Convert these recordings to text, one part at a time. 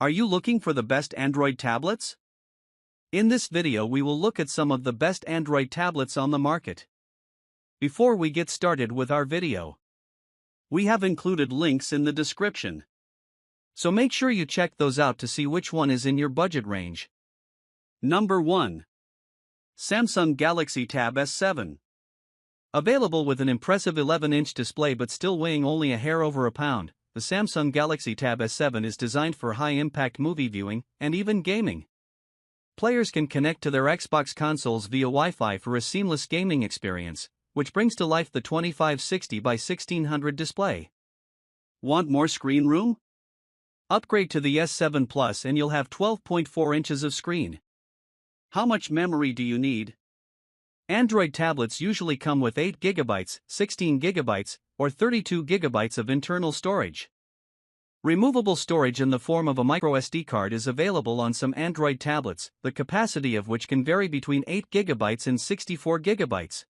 Are you looking for the best Android tablets? In this video we will look at some of the best Android tablets on the market. Before we get started with our video, we have included links in the description. So make sure you check those out to see which one is in your budget range. Number 1. Samsung Galaxy Tab S7. Available with an impressive 11-inch display but still weighing only a hair over a pound, the Samsung Galaxy Tab S7 is designed for high-impact movie viewing and even gaming. Players can connect to their Xbox consoles via Wi-Fi for a seamless gaming experience, which brings to life the 2560 by 1600 display. Want more screen room? Upgrade to the S7 Plus and you'll have 12.4 inches of screen. How much memory do you need? Android tablets usually come with 8 GB, 16 GB, or 32 GB of internal storage. Removable storage in the form of a microSD card is available on some Android tablets, the capacity of which can vary between 8 GB and 64 GB.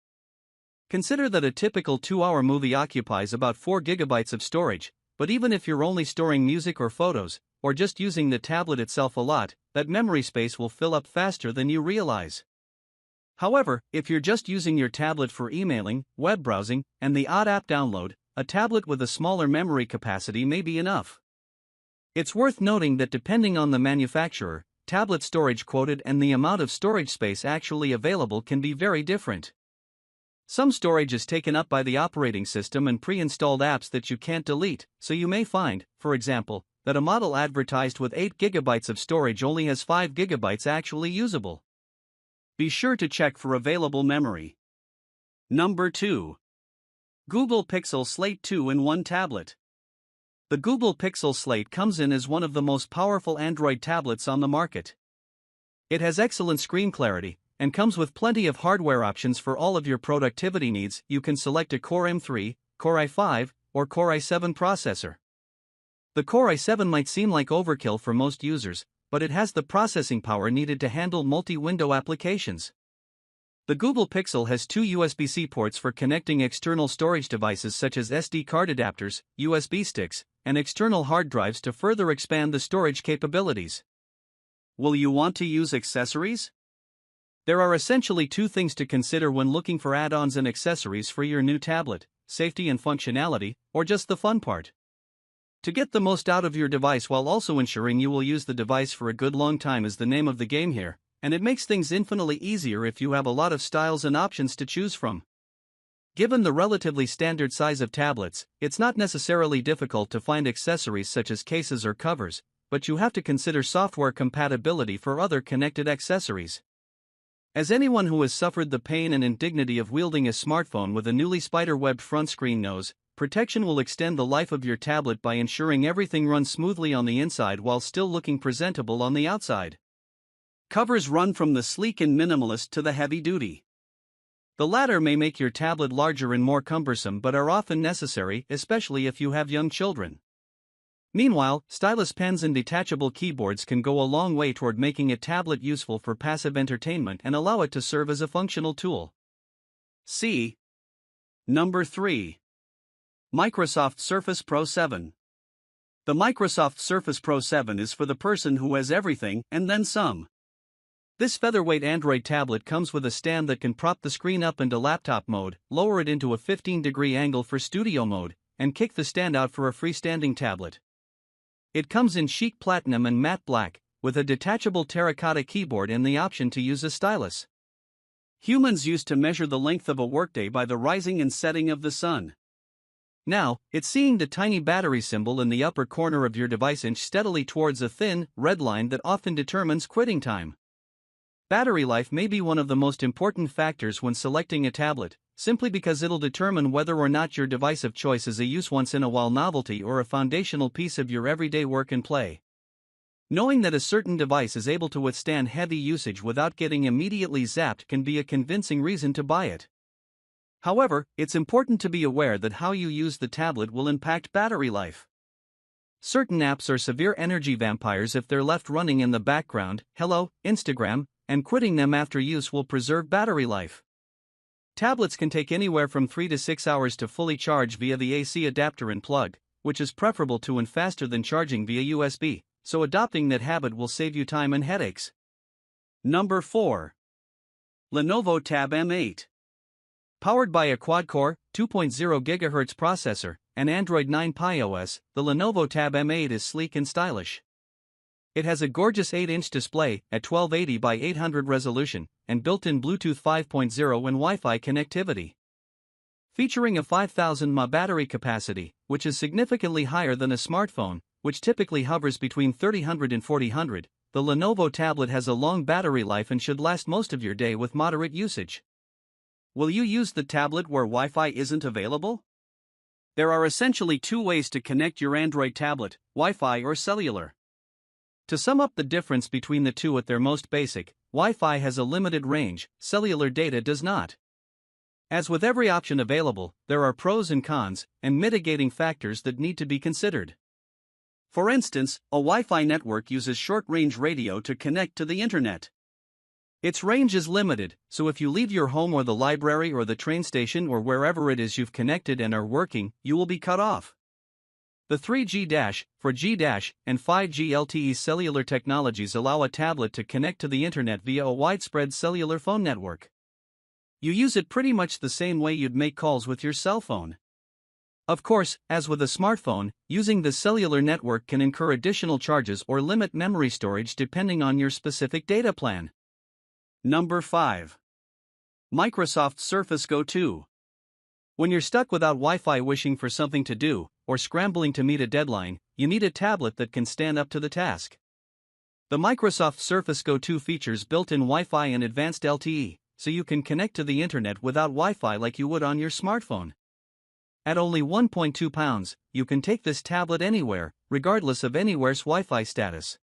Consider that a typical 2-hour movie occupies about 4 GB of storage, but even if you're only storing music or photos, or just using the tablet itself a lot, that memory space will fill up faster than you realize. However, if you're just using your tablet for emailing, web browsing, and the odd app download, a tablet with a smaller memory capacity may be enough. It's worth noting that depending on the manufacturer, tablet storage quoted and the amount of storage space actually available can be very different. Some storage is taken up by the operating system and pre-installed apps that you can't delete, so you may find, for example, that a model advertised with 8 GB of storage only has 5 GB actually usable. Be sure to check for available memory. Number 2. Google Pixel Slate 2-in-1 Tablet. The Google Pixel Slate comes in as one of the most powerful Android tablets on the market. It has excellent screen clarity, and comes with plenty of hardware options for all of your productivity needs. You can select a Core M3, Core i5, or Core i7 processor. The Core i7 might seem like overkill for most users, but it has the processing power needed to handle multi-window applications. The Google Pixel has 2 USB-C ports for connecting external storage devices such as SD card adapters, USB sticks, and external hard drives to further expand the storage capabilities. Will you want to use accessories? There are essentially 2 things to consider when looking for add-ons and accessories for your new tablet: safety and functionality, or just the fun part. To get the most out of your device while also ensuring you will use the device for a good long time is the name of the game here, and it makes things infinitely easier if you have a lot of styles and options to choose from. Given the relatively standard size of tablets, it's not necessarily difficult to find accessories such as cases or covers, but you have to consider software compatibility for other connected accessories. As anyone who has suffered the pain and indignity of wielding a smartphone with a newly spider-webbed front screen knows, protection will extend the life of your tablet by ensuring everything runs smoothly on the inside while still looking presentable on the outside. Covers run from the sleek and minimalist to the heavy-duty. The latter may make your tablet larger and more cumbersome but are often necessary, especially if you have young children. Meanwhile, stylus pens and detachable keyboards can go a long way toward making a tablet useful for passive entertainment and allow it to serve as a functional tool. See. Number 3. Microsoft Surface Pro 7. The Microsoft Surface Pro 7 is for the person who has everything and then some. This featherweight Android tablet comes with a stand that can prop the screen up into laptop mode, lower it into a 15-degree angle for studio mode, and kick the stand out for a freestanding tablet. It comes in chic platinum and matte black, with a detachable terracotta keyboard and the option to use a stylus. Humans used to measure the length of a workday by the rising and setting of the sun. Now, it's seeing the tiny battery symbol in the upper corner of your device inch steadily towards a thin, red line that often determines quitting time. Battery life may be one of the most important factors when selecting a tablet, simply because it'll determine whether or not your device of choice is a use-once-in-a-while novelty or a foundational piece of your everyday work and play. Knowing that a certain device is able to withstand heavy usage without getting immediately zapped can be a convincing reason to buy it. However, it's important to be aware that how you use the tablet will impact battery life. Certain apps are severe energy vampires if they're left running in the background. Hello, Instagram, and quitting them after use will preserve battery life. Tablets can take anywhere from 3 to 6 hours to fully charge via the AC adapter and plug, which is preferable to and faster than charging via USB, so adopting that habit will save you time and headaches. Number 4. Lenovo Tab M8. Powered by a quad-core, 2.0 GHz processor, and Android 9 Pie OS, the Lenovo Tab M8 is sleek and stylish. It has a gorgeous 8-inch display at 1280 by 800 resolution, and built-in Bluetooth 5.0 and Wi-Fi connectivity. Featuring a 5000 mAh battery capacity, which is significantly higher than a smartphone, which typically hovers between 3000 and 4000, the Lenovo tablet has a long battery life and should last most of your day with moderate usage. Will you use the tablet where Wi-Fi isn't available? There are essentially two ways to connect your Android tablet, Wi-Fi or cellular. To sum up the difference between the two at their most basic, Wi-Fi has a limited range, cellular data does not. As with every option available, there are pros and cons, and mitigating factors that need to be considered. For instance, a Wi-Fi network uses short-range radio to connect to the internet. Its range is limited, so if you leave your home or the library or the train station or wherever it is you've connected and are working, you will be cut off. The 3G, 4G, and 5G LTE cellular technologies allow a tablet to connect to the internet via a widespread cellular phone network. You use it pretty much the same way you'd make calls with your cell phone. Of course, as with a smartphone, using the cellular network can incur additional charges or limit memory storage depending on your specific data plan. Number 5. Microsoft Surface Go 2. When you're stuck without Wi-Fi wishing for something to do, or scrambling to meet a deadline, you need a tablet that can stand up to the task. The Microsoft Surface Go 2 features built-in Wi-Fi and advanced LTE, so you can connect to the internet without Wi-Fi like you would on your smartphone. At only 1.2 pounds, you can take this tablet anywhere, regardless of anywhere's Wi-Fi status.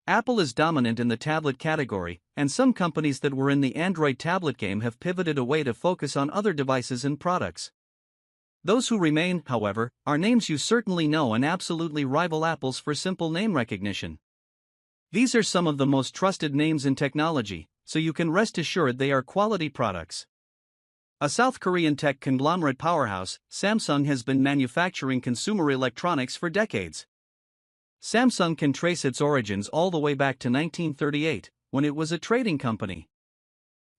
Apple is dominant in the tablet category, and some companies that were in the Android tablet game have pivoted away to focus on other devices and products. Those who remain, however, are names you certainly know and absolutely rival Apple's for simple name recognition. These are some of the most trusted names in technology, so you can rest assured they are quality products. A South Korean tech conglomerate powerhouse, Samsung has been manufacturing consumer electronics for decades. Samsung can trace its origins all the way back to 1938, when it was a trading company.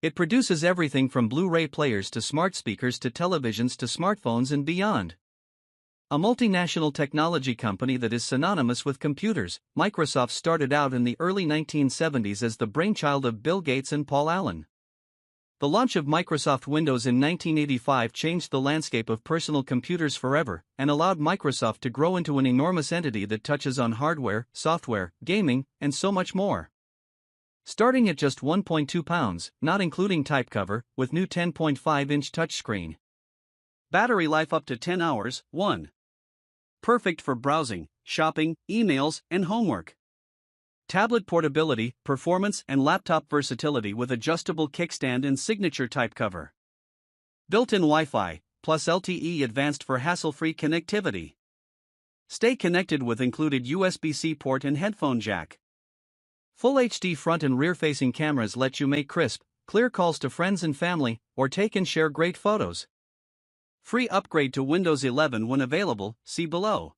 It produces everything from Blu-ray players to smart speakers to televisions to smartphones and beyond. A multinational technology company that is synonymous with computers, Microsoft started out in the early 1970s as the brainchild of Bill Gates and Paul Allen. The launch of Microsoft Windows in 1985 changed the landscape of personal computers forever, and allowed Microsoft to grow into an enormous entity that touches on hardware, software, gaming, and so much more. Starting at just 1.2 pounds, not including type cover, with new 10.5-inch touchscreen. Battery life up to 10 hours, 1. Perfect for browsing, shopping, emails, and homework. Tablet portability, performance, and laptop versatility with adjustable kickstand and signature type cover. Built-in Wi-Fi, plus LTE advanced for hassle-free connectivity. Stay connected with included USB-C port and headphone jack. Full HD front and rear-facing cameras let you make crisp, clear calls to friends and family, or take and share great photos. Free upgrade to Windows 11 when available, see below.